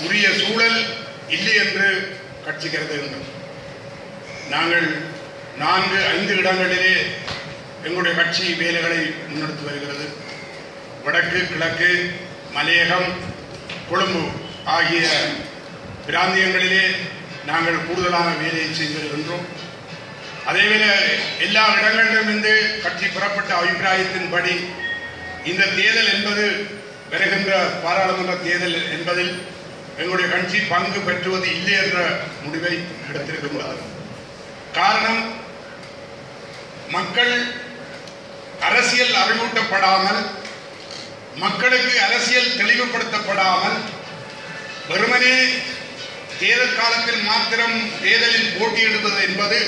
உரிய சூழல் இல்லை என்று கட்சி கருதுகின்றோம். நாங்கள் 4-5 இடங்களிலே எங்களுடைய கட்சி வேலைகளை முன்னெடுத்து வருகிறது. வடக்கு, கிழக்கு, மலையகம், கொழும்பு ஆகிய பிராந்தியங்களிலே நாங்கள் கூடுதலான வேலையை செய்து வருகின்றோம். அதேவேளை எல்லா இடங்களிலுமிருந்து கட்சி பெறப்பட்ட அபிப்பிராயத்தின்படி இந்த தேர்தல் என்பது வருகின்ற பாராளுமன்ற தேர்தல் என்பதில் எங்களுடைய கட்சி பங்கு பெற்றுவது இல்லை என்ற முடிவை எடுத்திருக்கின்றது. காரணம், மக்கள் அரசியல் அறிவூட்டப்படாமல், மக்களுக்கு அரசியல் தெளிவுபடுத்தப்படாமல் வெறுமனே தேர்தல் காலத்தில் மாத்திரம் தேர்தலில் போட்டியிடுவது என்பது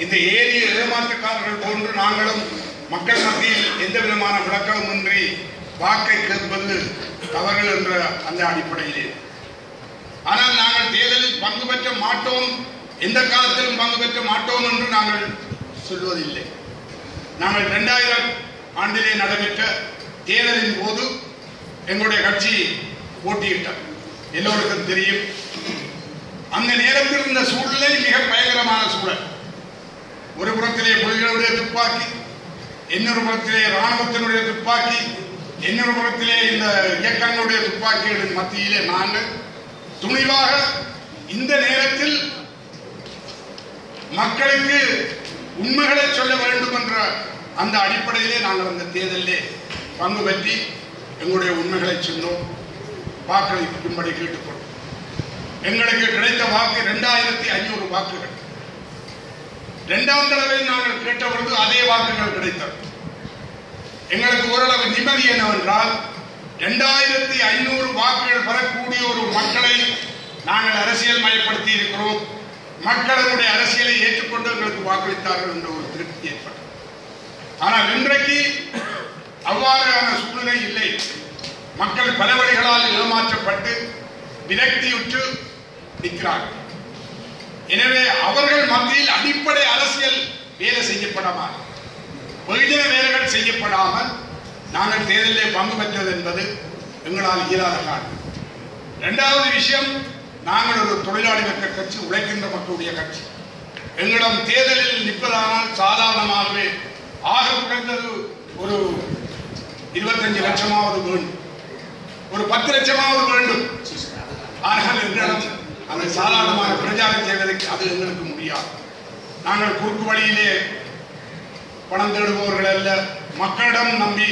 இந்த ஏரிய ஏமாற்றுக்காரர்கள் போன்று நாங்களும் மக்கள் மத்தியில் எந்த விதமான விளக்கமின்றி வாக்கை கேட்பது தவறு என்ற அந்த அடிப்படையிலே. ஆனால் நாங்கள் தேர்தலில் பங்கு பெற்ற மாட்டோம், எந்த காலத்திலும் பங்கு பெற்ற மாட்டோம் என்று நாங்கள் சொல்வதில்லை. நாங்கள் 2000 ஆண்டிலே நடைபெற்ற தேர்தலின் போது எங்களுடைய கட்சி போட்டியிட்டோம். எல்லோருக்கும் தெரியும். அந்த நேரத்தில் இருந்த சூழ்நிலை மிக பயங்கரமான சூழல். ஒரு புறத்திலே புலிகளுடைய துப்பாக்கி, இன்னொரு புறத்திலே இராணுவத்தினுடைய துப்பாக்கி, இன்னொரு புறத்திலே இந்த இயக்கங்களுடைய துப்பாக்கிகளின் மத்தியிலே நாங்கள் துணிவாக இந்த நேரத்தில் மக்களுக்கு உண்மைகளை சொல்ல வேண்டும் என்ற அந்த அடிப்படையிலே நாங்கள் அந்த தேர்தலிலே பங்கு பெற்றி எங்களுடைய உண்மைகளை சொன்னோம். வாக்களிக்கும்படி கேட்டுக்கொண்டோம். எங்களுக்கு கிடைத்த வாக்கு 2500 வாக்குகள். 2ஆம் தடவை நாங்கள் கேட்டபொழுது அதே வாக்குகள் கிடைத்தது. எங்களுக்கு ஓரளவு நிம்மதி என்னவென்றால் 2500 வாக்குகள் பெறக்கூடிய ஒரு மக்களை நாங்கள் அரசியல் மயப்படுத்தி இருக்கிறோம். மக்களுடைய அரசியலை ஏற்றுக்கொண்டு எங்களுக்கு வாக்களித்தார்கள் என்ற ஒரு திருப்தி ஏற்பட்டது. ஆனால் இன்றைக்கு அவ்வாறான சூழ்நிலை இல்லை. மக்கள் பல வழிகளால் ஏமாற்றப்பட்டு விரக்தியுற்று நிற்கிறார்கள். எனவே அவர்கள் மத்தியில் அடிப்படை அரசியல் வேலை செய்யப்படாமல், வெகுஜன வேலைகள் செய்யப்படாமல் நாங்கள் தேர்தலிலே பங்கு பெற்றது என்பது எங்களால் இயலாத காரணம். 2வது விஷயம், நாங்கள் ஒரு தொழிலாளி வர்க்க கட்சி, உழைக்கின்ற மக்களுடைய கட்சி. எங்களிடம் தேர்தலில் நிற்பதானால் சாதாரணமாகவே ஆக குறைந்தது ஒரு 25 லட்சமாவது வேண்டும், ஒரு 10 லட்சமாவது வேண்டும். ஆனால் எங்களிடம் அந்த சாதாரணமாக பிரச்சாரம் செய்வதற்கு அது எங்களுக்கு முடியாது. நாங்கள் குறுக்கு வழியிலே பணம் தேடுபவர்கள் அல்ல, மக்களிடம் நம்பி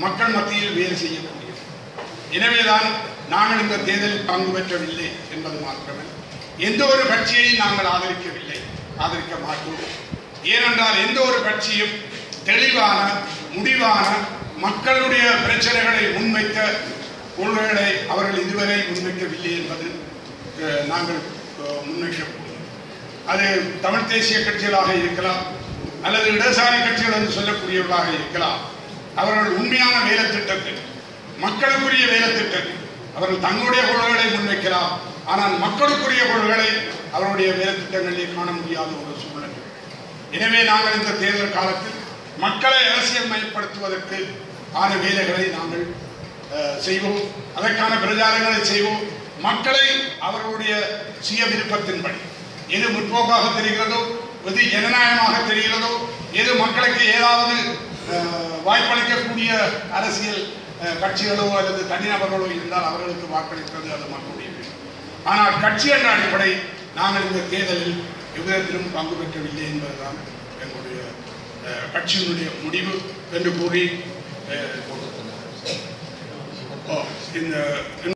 மக்கள் மத்தியில் வேலை செய்யக்கூடிய. எனவேதான் நாங்கள் இந்த தேர்தலில் பங்கு பெற்றவில்லை என்பது மாத்திரமல்ல, எந்த ஒரு கட்சியையும் நாங்கள் ஆதரிக்கவில்லை, ஆதரிக்க மாட்டோம். ஏனென்றால் எந்த ஒரு கட்சியும் தெளிவான முடிவான மக்களுடைய பிரச்சனைகளை முன்வைத்த கொள்கைகளை அவர்கள் இதுவரை முன்வைக்கவில்லை என்பது நாங்கள் முன்வைக்கப்படுவோம். அது தமிழ் தேசிய கட்சிகளாக இருக்கலாம், அல்லது இடதுசாரி கட்சிகள் என்று சொல்லக்கூடியவர்களாக இருக்கலாம். அவர்கள் உண்மையான வேலை திட்டத்தில், மக்களுக்குரிய வேலை திட்டத்தில் அவர்கள் தங்களுடைய கொள்கைகளை முன்வைக்கலாம். ஆனால் மக்களுக்குரிய கொள்கைகளை அவருடைய வேலை திட்டங்களிலே காண முடியாத ஒரு சூழ்நிலை. எனவே நாங்கள் இந்த தேர்தல் காலத்தில் மக்களை அரசியல் மயப்படுத்துவதற்கு ஆன வேலைகளை நாங்கள் செய்வோம். அதற்கான பிரச்சாரங்களை செய்வோம். மக்களை அவர்களுடைய சுய விருப்பத்தின்படி எது முற்போக்காக தெரிகிறதோ, எது ஜனநாயகமாக தெரிகிறதோ, எது மக்களுக்கு ஏதாவது வாய்ப்பளிக்கக்கூடிய அரசியல் கட்சிகளோ அல்லது தனிநபர்களோ இருந்தால் அவர்களுக்கு வாக்களிப்பது அது மக்களுடைய விருப்பம். ஆனால் கட்சி என்ற அடிப்படை நாங்கள் இந்த தேர்தலில் எவ்விதத்திலும் பங்கு பெற்றவில்லை என்பதுதான் எங்களுடைய கட்சியினுடைய முடிவு என்று கூறி இந்த